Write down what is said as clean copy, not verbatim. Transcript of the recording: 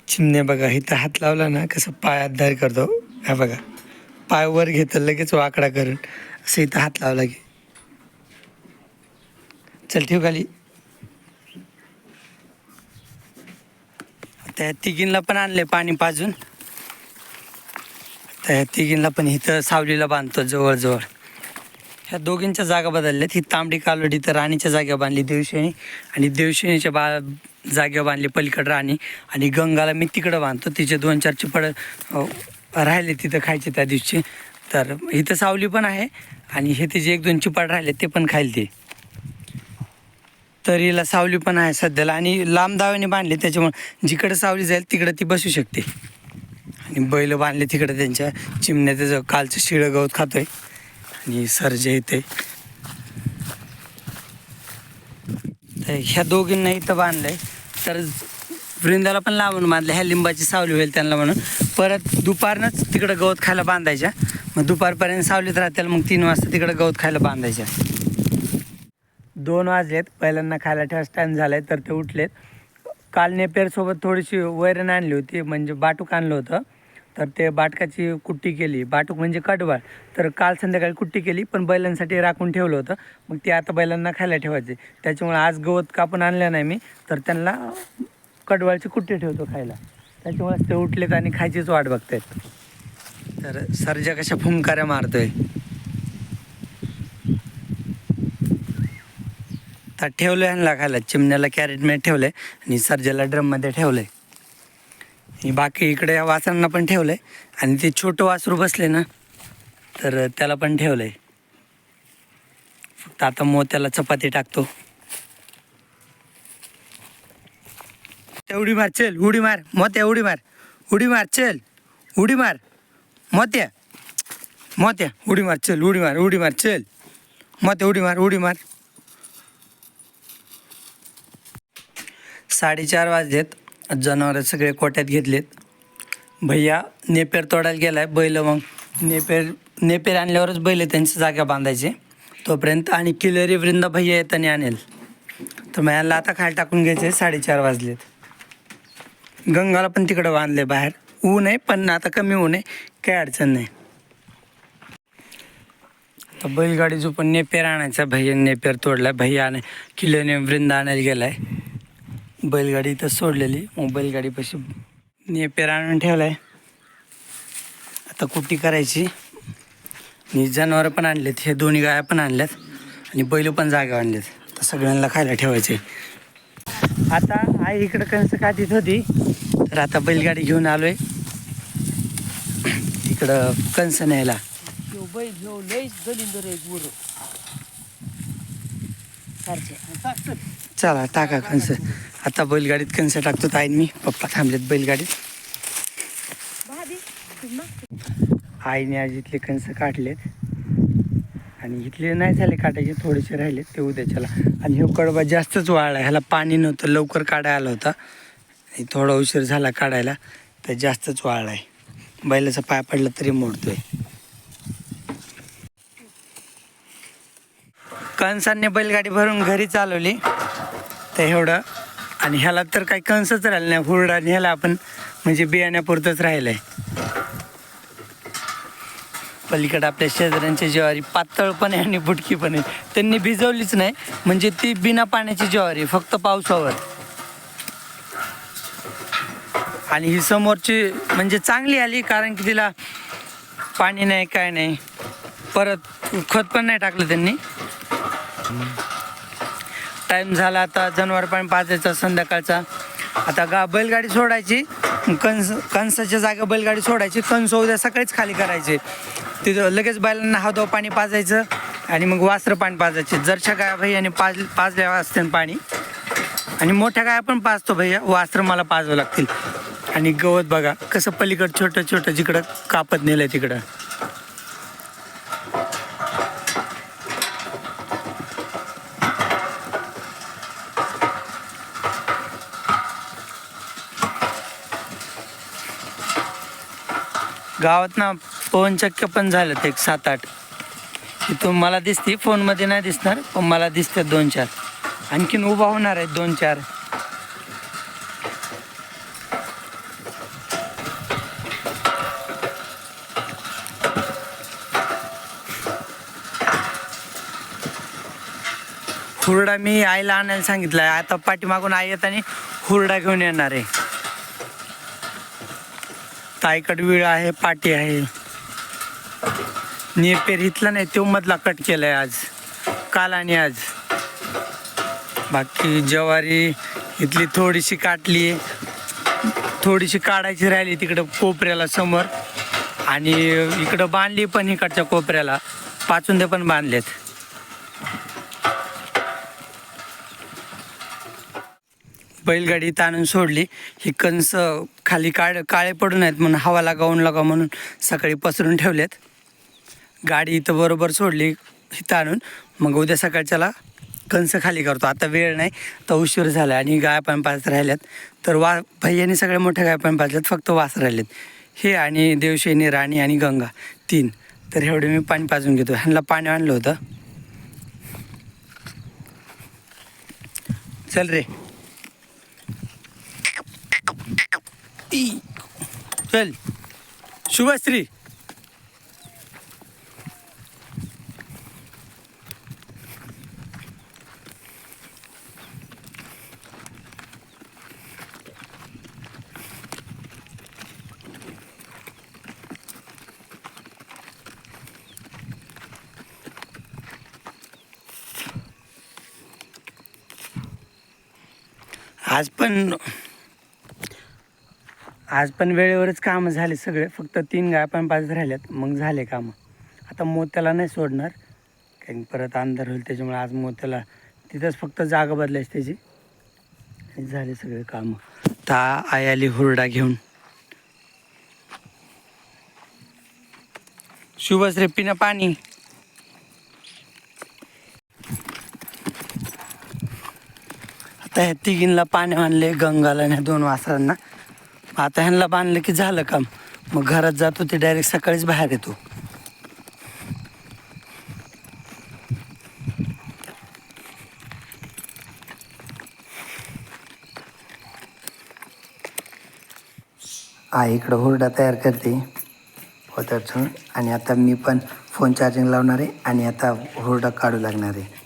चिमण्या बघा इथं हात लावला ना कसं पायात धर करतो. हा बघा पाय वर घेतं लगेच वाकडा करून असं इथं हात लावला की. चल ठेव खाली. त्या तिघींना पण आणले पाणी पाजून. त्या तिघींना पण इथं सावलीला बांधतो जवळजवळ. ह्या दोघींच्या जागा बदलल्यात. ही तांबडी कालवडी तर राणीच्या जागेवर बांधली देवशेणी आणि देवशेणीच्या जागेवर बांधली पलीकडं राणी. आणि गंगाला मी तिकडं बांधतो. तिचे 2-4 चिपड राहिले तिथं खायचे त्या दिवशी. तर इथं सावली पण आहे आणि हे तिचे 1-2 चिपाड राहिले ते पण खाईल ते. तर हिला सावली पण आहे सध्याला आणि लांब दाव्याने बांधले त्याच्यामुळे जिकडं सावली जाईल तिकडं ती बसू शकते. आणि बैल बांधले तिकडं त्यांच्या. चिमण्या त्याचं कालचं शिळं गवत खातोय आणि सर्जे येते. तर ह्या दोघींना इथं बांधलंय. तर वृंदाला पण लावून बांधलं. ह्या लिंबाची सावली होईल त्यांना म्हणून. परत दुपारनंच तिकडं गवत खायला बांधायच्या. मग दुपारपर्यंत सावलीत राहतील. मग 3 वाजता तिकडं गवत खायला बांधायच्या. 2 वाजलेत. पहिल्यांदा खायला ठेवायचा टाईम झाला आहे तर ते उठलेत. काल नेपेरसोबत थोडीशी वैरण आणली होती म्हणजे बाटूक आणलं होतं. तर ते बाटकाची कुट्टी केली. बाटूक म्हणजे कडवाळ. तर काल संध्याकाळी कुट्टी केली पण बैलांसाठी राखून ठेवलं होतं. मग ते आता बैलांना खायला ठेवायचे. त्याच्यामुळे आज गवत कापून आणलं नाही मी. तर त्यांना कडवाळची कुट्टी ठेवतो खायला. त्याच्यामुळेच ते उठलेत आणि खायचीच वाट बघतायत. तर सर्जा कशा फुंकाऱ्या मारतोय. तर ठेवलं आहे ह्यांना खायला. चिमण्याला कॅरेटमध्ये ठेवलं आहे आणि सर्जाला ड्रममध्ये ठेवलं आहे. आणि बाकी इकडे या वासरांना पण ठेवलं आहे. आणि ते छोटं वासरू बसले ना तर त्याला पण ठेवलं आहे. फक्त आता मोत्याला चपाती टाकतो. उडी मार चल. उडी मार मोत्या. उडी मार. उडी मार चल. उडी मार मोत्या. मोत्या उडी मार चल. उडी मार. उडी मार चल मोत्या. उडी मार. उडी मार. 4:30 वाजलेत. जनावरं सगळे कोट्यात घेतलेत. भैया नेपेर तोडायला गेला आहे. बैल मग नेपेर आणल्यावरच बैल त्यांच्या जागा बांधायचे तोपर्यंत. आणि किलरी वृंदा भैया येताना आणेल. तर मग यांना आता खायला टाकून घ्यायचे. 4:30 वाजलेत. गंगाला पण तिकडं बांधले बाहेर. ऊन आहे पण आता कमी ऊन आहे. काही अडचण नाही. तर बैलगाडी जो पण नेपेर आणायचा भैयाने नेपेर तोडला. भैया किल्ल्याने वृंदा आणायला गेला आहे. बैलगाडी इथं सोडलेली. मग बैलगाडीपाशी नेपेर आणून ठेवला आहे. आता कुट्टी करायची. आणि जनावरं पण आणलेत. हे दोन्ही गाया पण आणल्यात आणि बैल पण जागा आणलेत. आता सगळ्यांना खायला ठेवायचे. आता आई इकडं कंस काढीत होती तर आता बैलगाडी घेऊन आलो आहे इकडं कंस न्यायला. चला टाका कंस. आता बैलगाडीत कंस टाकतो. आई मी पप्पा थांबलेत बैलगाडीत. आईने आज इथले कंस काढलेत आणि इथले नाही झाले काटायचे. थोडेसे राहिलेत ते उद्याच्याला. आणि हे कडबा जास्तच वाळला. ह्याला पाणी नव्हतं. लवकर काढायला आला होता. थोडा उशीर झाला काढायला तर जास्तच वाळला आहे. बैलाचा पाय पडला तरी मोडतोय. कंसांनी बैलगाडी भरून घरी चालवली तर एवढं. आणि ह्याला तर काही कंसच राहिलं नाही. हुरडा ह्याला आपण म्हणजे बियाण्यापुरतंच राहिलं आहे. पलीकडे आपल्या शेजाऱ्यांची ज्वारी पातळ पण आहे आणि बुटकी पण आहे. त्यांनी भिजवलीच नाही म्हणजे ती बिना पाण्याची ज्वारी फक्त पावसावर. आणि ही समोरची म्हणजे चांगली आली कारण की तिला पाणी नाही काय नाही. परत खत पण नाही टाकलं त्यांनी. टाईम झाला आता जनावर पाणी पाजायचा संध्याकाळचा. आता बैलगाडी सोडायची. कंसाच्या जागा बैलगाडी सोडायची. कंस उद्या सकाळीच खाली करायचे. तिथं लगेच बैलांना हावदाव पाणी पाजायचं आणि मग वासरं पाणी पाजायचे. जरशा गाया भैयाने पाजल्या असतील पाणी आणि मोठ्या गाया पण पाजतो भैया. वासरं मला पाजावं लागतील. आणि गवत बघा कसं पलीकडं छोटं छोटं जिकडं कापत नेलं तिकडं. गावात ना पवनचक्क्या पण झाल्यात 1-7-8. इथून मला दिसते. फोनमध्ये नाही दिसणार पण मला दिसतात 2-4. आणखीन उभा होणार आहेत 2-4. हुरडा मी आईला आणायला सांगितलं आहे. आता पाठीमागून आई येत आणि हुरडा घेऊन येणार आहे. ताईकड विळ आहे, पाटी आहे. नेपेर इथला नाही, तो मधला कट केलाय आज, काल आणि आज. बाकी ज्वारी इथली थोडीशी काटली, थोडीशी काढायची राहिली तिकडं कोपऱ्याला समोर, आणि इकडं बांधली पण इकडच्या कोपऱ्याला, पाचुंदे पण बांधलेत. बैलगाडी ताणून सोडली. ही कणस खाली काळे पडून आहेत म्हणून हवा लागावून म्हणून सकाळी पसरून ठेवलेत. गाडी इथं बरोबर सोडली इथं आणून, मग उद्या सकाळच्याला कणस खाली करतो. आता वेळ नाही, तर उशीर झाला आणि गाय पण पाच राहिल्यात. तर भैयानी सगळ्या मोठ्या गाय पण पाजल्यात, फक्त वास राहिलेत हे आणि देवशेनी, राणी आणि गंगा 3. तर एवढे मी पाणी पाजून घेतो. ह्यांना पाणी आणलं होतं. चल रे, चल शुभश्री. आज पण वेळेवरच कामं झाले सगळे. फक्त 3 गाय पण 5 राहिल्यात, मग झाले कामं. आता मोत्याला नाही सोडणार, कारण परत अंधार होईल. त्याच्यामुळे आज मोत्याला तिथंच फक्त जागा बदलायची त्याची. झाले सगळे कामं. आता आई आली हुरडा घेऊन. शुभश्री पिणं पाणी. आता ह्या तिघींना पाणी आणले, गंगाला आणि 2 वासरांना. आता ह्यांना बांधलं की झालं काम. मग घरात जातो, ते डायरेक्ट सकाळीच बाहेर येतो. आई इकडं हुरडा तयार करते होतं. आणि आता मी पण फोन चार्जिंग लावणार आहे आणि आता हुरडा काढू लागणार आहे.